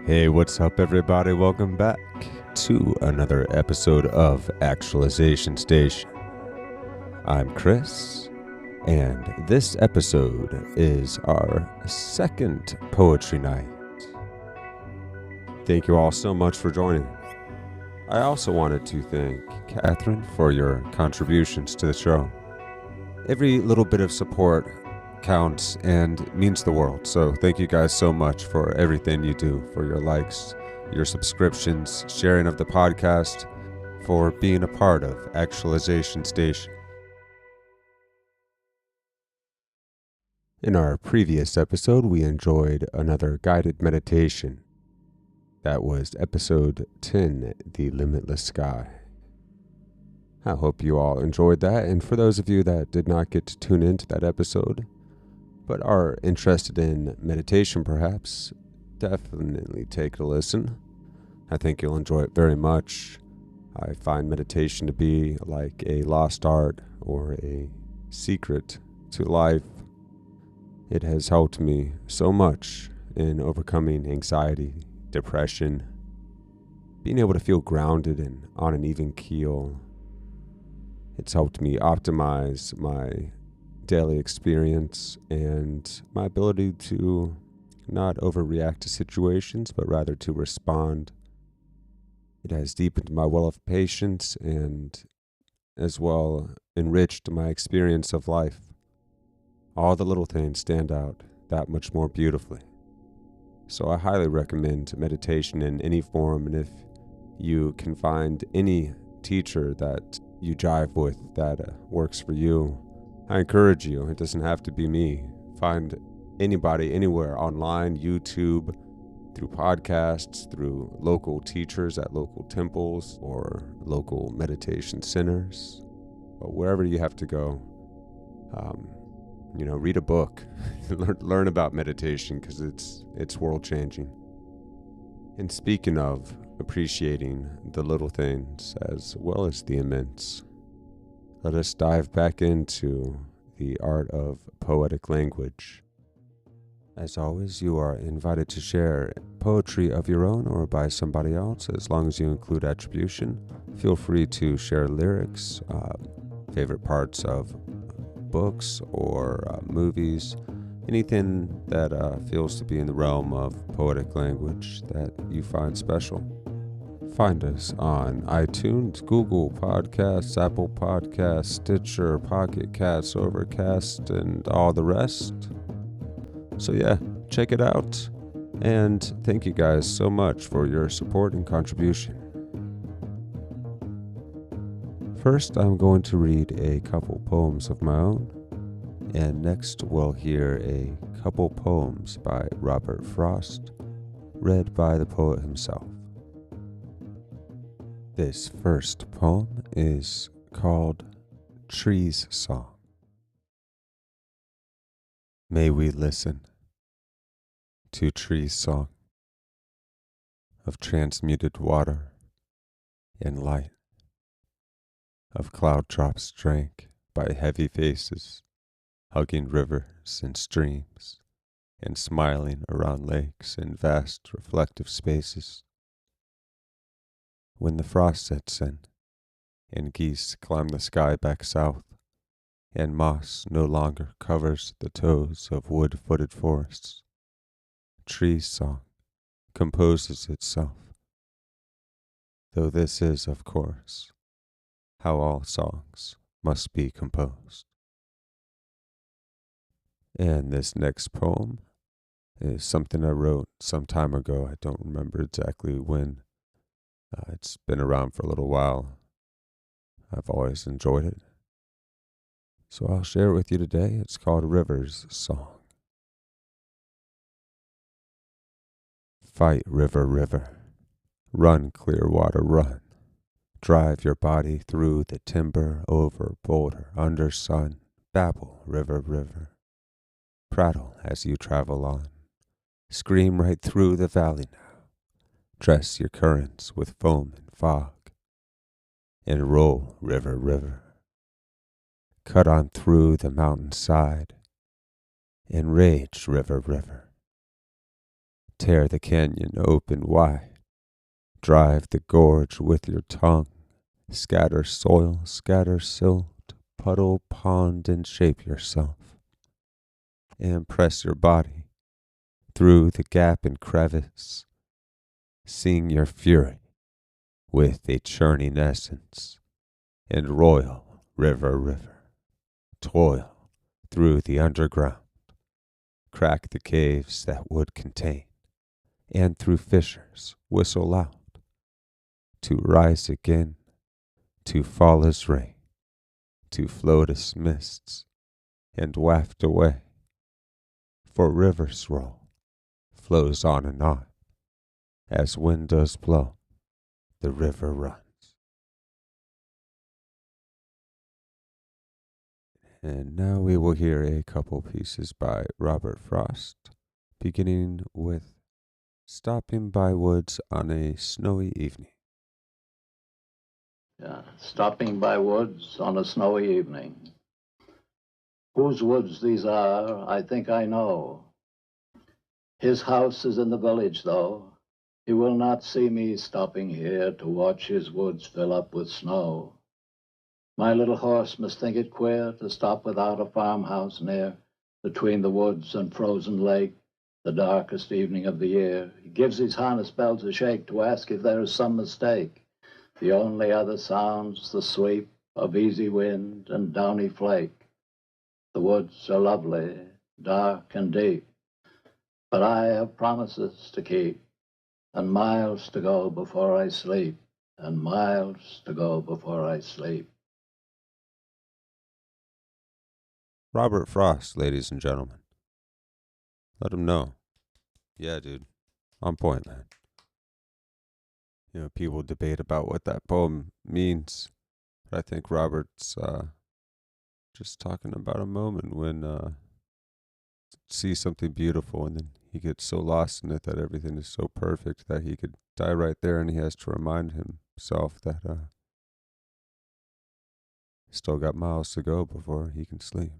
Hey, what's up, everybody? Welcome back to another episode of Actualization Station. I'm Chris, and this episode is our second poetry night. Thank you all so much for joining. I also wanted to thank Catherine for your contributions to the show. Every little bit of support counts and means the world. So thank you guys so much for everything you do, for your likes, your subscriptions, sharing of the podcast, for being a part of Actualization Station. In our previous episode, we enjoyed another guided meditation. That was episode 10, The Limitless Sky. I hope you all enjoyed that, and for those of you that did not get to tune into that episode, but are interested in meditation perhaps, definitely take a listen. I think you'll enjoy it very much. I find meditation to be like a lost art or a secret to life. It has helped me so much in overcoming anxiety, depression, being able to feel grounded and on an even keel. It's helped me optimize my daily experience and my ability to not overreact to situations, but rather to respond. It has deepened my well of patience and as well enriched my experience of life. All the little things stand out that much more beautifully. So I highly recommend meditation in any form, and if you can find any teacher that you jive with that works for you, I encourage you. It doesn't have to be me. Find anybody, anywhere, online, YouTube, through podcasts, through local teachers at local temples or local meditation centers, but wherever you have to go, read a book, learn about meditation, because it's world-changing. And speaking of appreciating the little things as well as the immense, let us dive back into the art of poetic language. As always, you are invited to share poetry of your own or by somebody else, as long as you include attribution. Feel free to share lyrics, favorite parts of books or movies, anything that feels to be in the realm of poetic language that you find special. Find us on iTunes, Google Podcasts, Apple Podcasts, Stitcher, Pocket Casts, Overcast, and all the rest. So yeah, check it out. And thank you guys so much for your support and contribution. First, I'm going to read a couple poems of my own. And next, we'll hear a couple poems by Robert Frost, read by the poet himself. This first poem is called Tree's Song. May we listen to tree's song of transmuted water and light, of cloud drops drank by heavy faces, hugging rivers and streams, and smiling around lakes and vast reflective spaces. When the frost sets in, and geese climb the sky back south, and moss no longer covers the toes of wood-footed forests, tree's song composes itself. Though this is, of course, how all songs must be composed. And this next poem is something I wrote some time ago. I don't remember exactly when. It's been around for a little while. I've always enjoyed it. So I'll share it with you today. It's called River's Song. Fight, river, river. Run, clear water, run. Drive your body through the timber, over boulder, under sun. Babble, river, river. Prattle as you travel on. Scream right through the valley now. Dress your currents with foam and fog. And roll, river, river. Cut on through the mountainside. And rage, river, river. Tear the canyon open wide. Drive the gorge with your tongue. Scatter soil, scatter silt, puddle, pond, and shape yourself. And press your body through the gap and crevice. Sing your fury with a churning essence. And royal river, toil through the underground. Crack the caves that would contain. And through fissures whistle loud. To rise again, to fall as rain, to float as mists, and waft away. For rivers roll, flows on and on. As wind does blow, the river runs. And now we will hear a couple pieces by Robert Frost, beginning with Stopping by Woods on a Snowy Evening. Yeah, stopping by woods on a snowy evening. Whose woods these are, I think I know. His house is in the village, though. He will not see me stopping here to watch his woods fill up with snow. My little horse must think it queer to stop without a farmhouse near, between the woods and frozen lake, the darkest evening of the year. He gives his harness bells a shake to ask if there is some mistake. The only other sounds the sweep of easy wind and downy flake. The woods are lovely, dark and deep, but I have promises to keep, and miles to go before I sleep, and miles to go before I sleep. Robert Frost, ladies and gentlemen. Let him know. Yeah, dude. On point, man. You know, people debate about what that poem means. But I think Robert's just talking about a moment when sees something beautiful and then he gets so lost in it that everything is so perfect that he could die right there, and he has to remind himself that he's still got miles to go before he can sleep.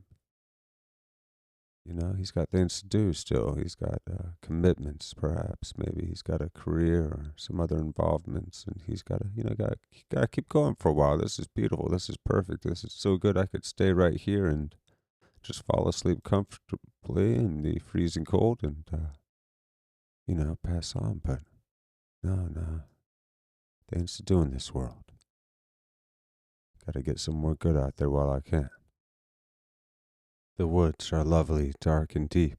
You know, he's got things to do still. He's got commitments, perhaps. Maybe he's got a career or some other involvements, and he's got to, got to keep going for a while. This is beautiful. This is perfect. This is so good. I could stay right here and just fall asleep comfortably in the freezing cold and, pass on. But no, things to do in this world. Got to get some more good out there while I can. The woods are lovely, dark and deep,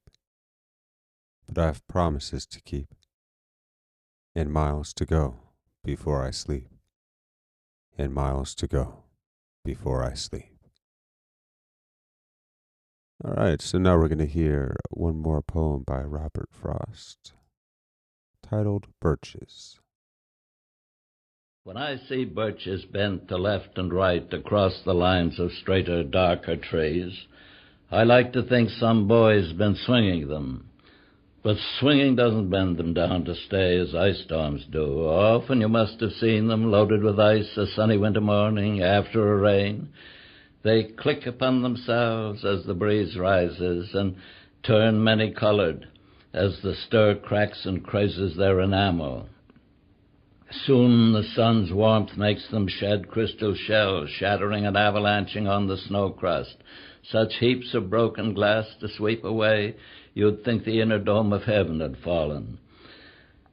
but I have promises to keep, and miles to go before I sleep, and miles to go before I sleep. All right, so now we're going to hear one more poem by Robert Frost, titled Birches. When I see birches bent to left and right across the lines of straighter, darker trees, I like to think some boy's been swinging them. But swinging doesn't bend them down to stay as ice storms do. Often you must have seen them loaded with ice a sunny winter morning after a rain. They click upon themselves as the breeze rises and turn many-colored as the stir cracks and crazes their enamel. Soon the sun's warmth makes them shed crystal shells, shattering and avalanching on the snow crust. Such heaps of broken glass to sweep away, you'd think the inner dome of heaven had fallen.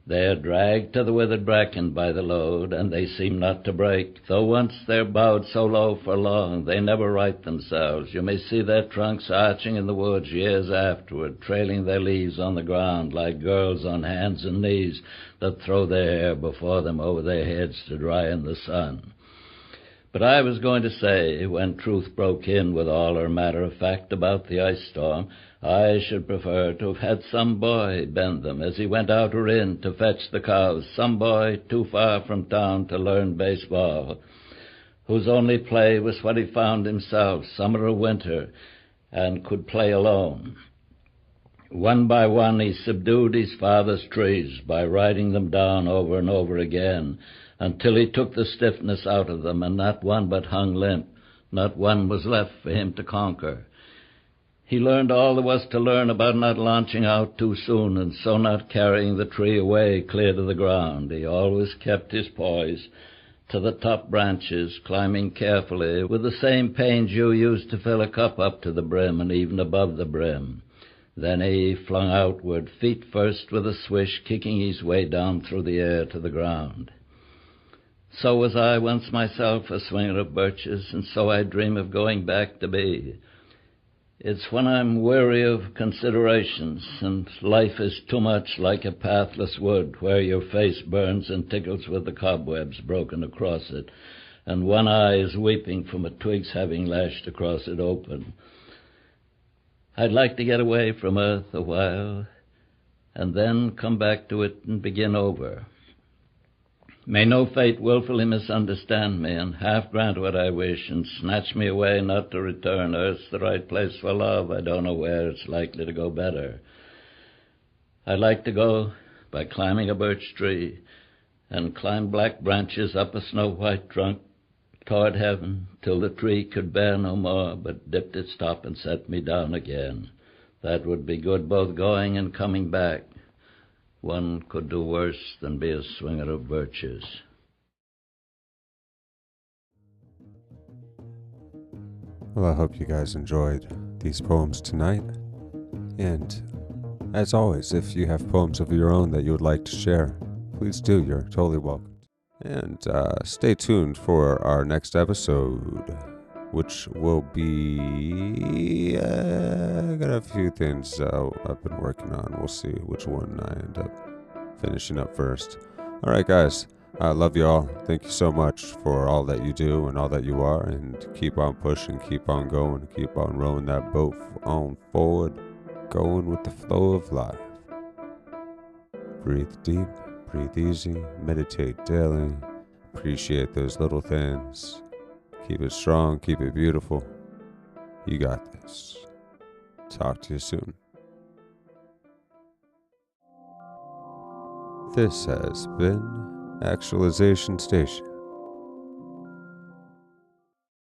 They are dragged to the withered bracken by the load, and they seem not to break. Though once they're bowed so low for long, they never right themselves. You may see their trunks arching in the woods years afterward, trailing their leaves on the ground like girls on hands and knees that throw their hair before them over their heads to dry in the sun. But I was going to say, when truth broke in with all her matter of fact about the ice storm, I should prefer to have had some boy bend them as he went out or in to fetch the cows, some boy too far from town to learn baseball, whose only play was what he found himself, summer or winter, and could play alone. One by one he subdued his father's trees by riding them down over and over again, until he took the stiffness out of them, and not one but hung limp, not one was left for him to conquer. He learned all there was to learn about not launching out too soon and so not carrying the tree away clear to the ground. He always kept his poise to the top branches, climbing carefully with the same pains you used to fill a cup up to the brim and even above the brim. Then he flung outward, feet first with a swish, kicking his way down through the air to the ground. So was I once myself a swinger of birches, and so I dream of going back to be. It's when I'm weary of considerations, and life is too much like a pathless wood where your face burns and tickles with the cobwebs broken across it, and one eye is weeping from a twig's having lashed across it open. I'd like to get away from earth a while, and then come back to it and begin over. May no fate willfully misunderstand me and half grant what I wish and snatch me away not to return. Earth's the right place for love. I don't know where it's likely to go better. I'd like to go by climbing a birch tree and climb black branches up a snow-white trunk toward heaven till the tree could bear no more but dipped its top and set me down again. That would be good both going and coming back. One could do worse than be a swinger of birches. Well, I hope you guys enjoyed these poems tonight. And as always, if you have poems of your own that you would like to share, please do. You're totally welcome. And stay tuned for our next episode, which will be... I got a few things I've been working on. We'll see which one I end up finishing up first. All right, guys. I love you all. Thank you so much for all that you do and all that you are. And keep on pushing, keep on going, keep on rowing that boat on forward, going with the flow of life. Breathe deep, breathe easy, meditate daily. Appreciate those little things. Keep it strong, keep it beautiful. You got this. Talk to you soon. This has been Actualization Station.